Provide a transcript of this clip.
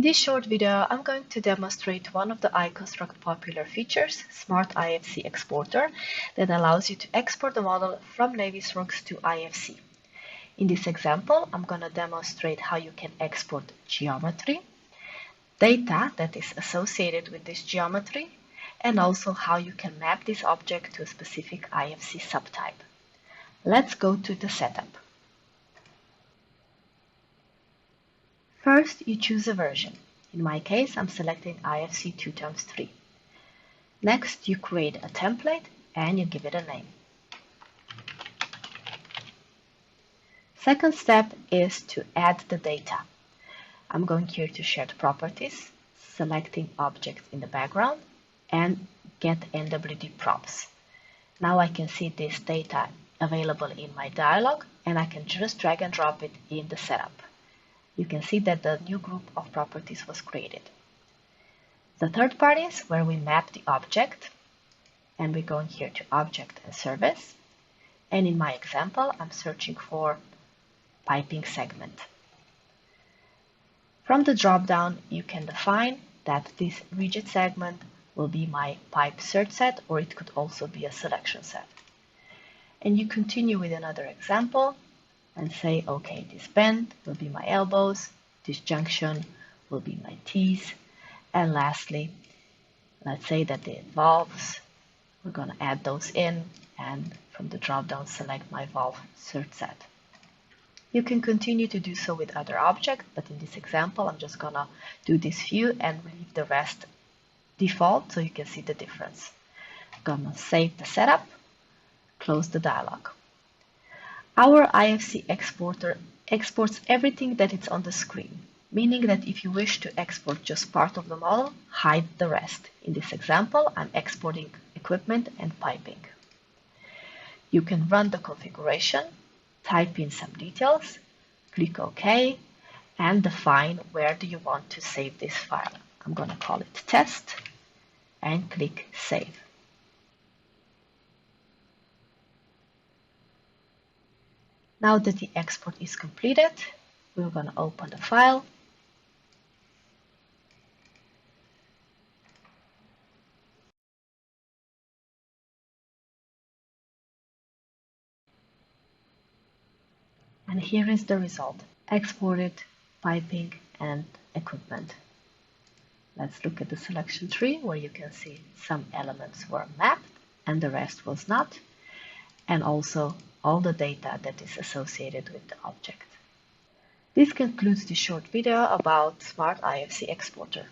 this short video, I'm going to demonstrate one of the iConstruct popular features, Smart IFC Exporter, that allows you to export the model from Navisworks to IFC. In this example, I'm going to demonstrate how you can export geometry, data that is associated with this geometry, and also how you can map this object to a specific IFC subtype. Let's go to the setup. First, you choose a version. In my case, I'm selecting IFC 2x3. Next, you create a template and you give it a name. Second step is to add the data. I'm going here to shared properties, selecting objects in the background, and get NWD props. Now I can see this data available in my dialog, and I can just drag and drop it in the setup. You can see that the new group of properties was created. The third part is where we map the object, and we're going here to Object and Service. And in my example, I'm searching for piping segment. From the drop-down, you can define that this rigid segment will be my pipe search set, or it could also be a selection set. And you continue with another example and say, okay, this bend will be my elbows, this junction will be my T's, and lastly, let's say that the valves, we're going to add those in, and from the drop-down select my valve search set. You can continue to do so with other objects, but in this example, I'm just going to do this few and leave the rest default so you can see the difference. I'm going to save the setup, close the dialog. Our IFC exporter exports everything that is on the screen, meaning that if you wish to export just part of the model, hide the rest. In this example, I'm exporting equipment and piping. You can run the configuration, type in some details, click OK, and define where do you want to save this file. I'm going to call it test and click Save. Now that the export is completed, we're going to open the file. And here is the result. Exported piping and equipment. Let's look at the selection tree where you can see some elements were mapped and the rest was not. And also all the data that is associated with the object. This concludes the short video about Smart IFC Exporter.